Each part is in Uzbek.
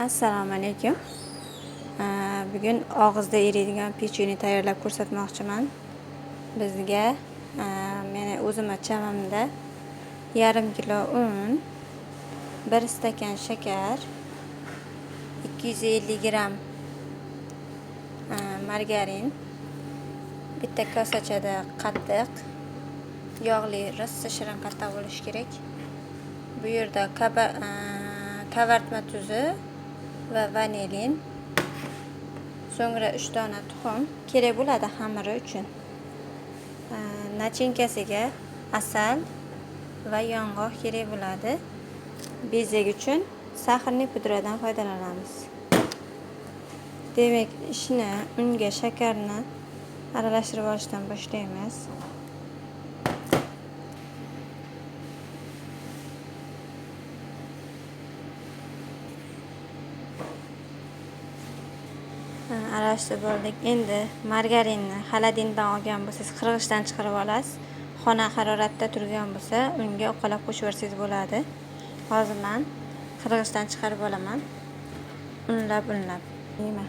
Assalomu alaykum. Bugun og'izda eriydigan pecheni tayyorlab ko'rsatmoqchiman. Bizga meni o'zimning chamamda 1,5 kilo un, 1 stakan shakar, 250 gram margarin, bitta kosachada qattiq, yog'li, rosa shirin qattiq bo'lishi kerak. Bu yerda kabartma tuzi va vanilin, so'ngra 3 dona tuxum kerak bo'ladi xamiri uchun. Nachinkasiga asal va yong'oq kerak bo'ladi. Bezak uchun saxarli pudradan foydalanamiz. Demak, ishni unga shakarni aralashtirib olishdan boshlaymiz. Aralashtirib oldik. Endi margarinni xolodilnikdan olgan bo'lsangiz, qirg'ichdan chiqarib olasiz. Xona haroratida turgan bo'lsa, unga uqalab qo'shib yuborsangiz bo'ladi. Hozir men qirg'ichdan chiqarib olaman. Unlab. Nima?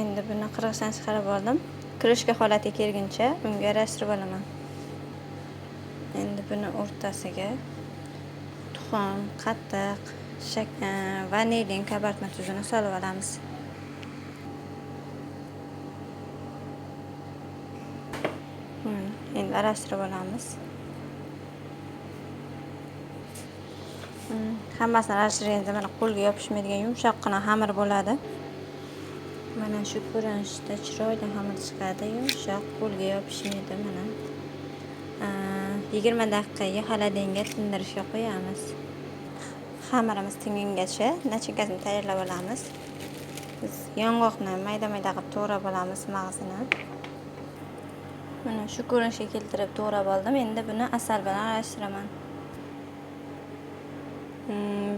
Endi buni qirg'ichdan chiqarib oldim. Krishka holatiga kelguncha unga aralashtirib olaman. Endi buni o'rtasiga tuxum, qattiq, vanilin, kabartma tuzini solib olamiz. Endi aralashtirib olamiz. Hammasini aralashtirganda mana qo'lga yopishmaydigan yumshoqqina xamir bo'ladi. Mana shu ko'rinishda chiroyli xamir chiqadi, yumshoq, qo'lga yopishmaydi. Mana 20 daqiqaga xolodilnikga tindirishga qo'yamiz. Xamirimiz tingungacha nachinkasini tayyorlab olamiz. Biz yong'oqni mayda-mayda qilib to'g'rab olamiz, mag'zini. Mana shu ko'rinishga keltirib to'g'rab oldim. Endi buni asal bilan aralashtiraman.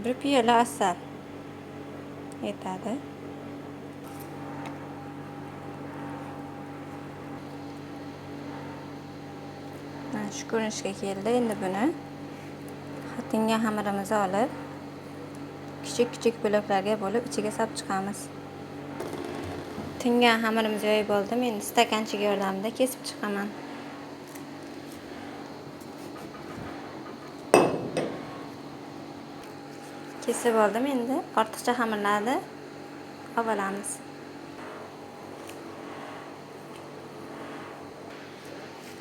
1 piyola asal yetadi. Mana shu ko'rinishga keldi. Endi buni tingan xamirimizni olib, kichik bo'laklarga bo'lib ichiga solib chiqamiz. Tingan xamirimizni yoyib oldim. Endi stakanchik yordamida kesib chiqaman. Kesib oldim. Endi ortiqcha xamirlarni olib olamiz.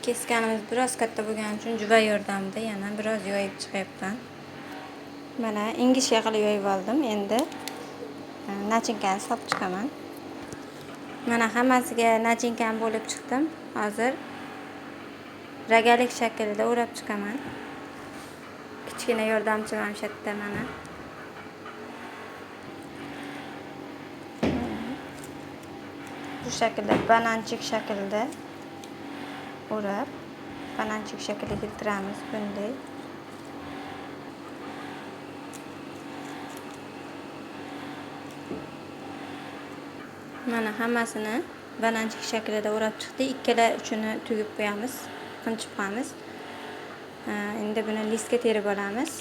Kesganimiz biroz katta bo'lgani uchun juva yordamida yana biroz yoyib chiqyapman. Mana ingichka qilib yoyib oldim. Endi nachinkani solib chiqaman. Mana hammasiga nachinkam bo'lib chiqdim. Hozir ragalik shaklida o'rab chiqaman. Kichkina yordamchim ham shu yerda mana. Bu shaklda bananchik shaklida o'rab, bananchik shaklga keltiramiz bunday. Mana hammasini bananchik shaklida o'rab chiqdi. Ikkala uchini tugib qo'yamiz, qinchib qo'yamiz. Endi buni listga terib olamiz.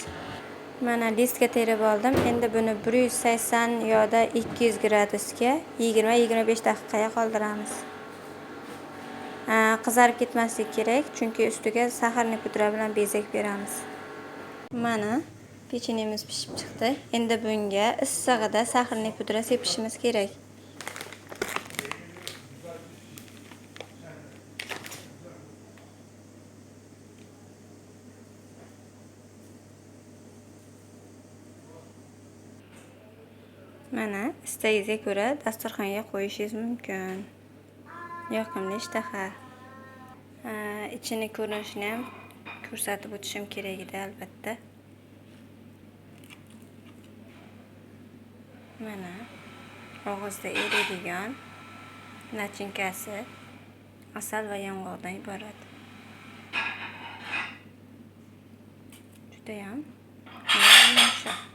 Mana listga terib oldim. Endi buni 180 yoda 200 gradusga 20-25 daqiqaga qoldiramiz. Qizarib ketmasligi kerak, chunki ustiga saxarli pudra bilan bezak beramiz. Mana pechenimiz pishib chiqdi. Endi bunga issig'ida saxarli pudra sepishimiz kerak. Mana istagingizga ko'ra dasturxonga qo'yishingiz mumkin. Yoqimli ishtaha. Ichini ko'rinishini ham ko'rsatib o'tishim kerak edi albatta. Mana og'izda eriydigan nachinkasi asal va yong'oqdan iborat. Juda ham yumshoq.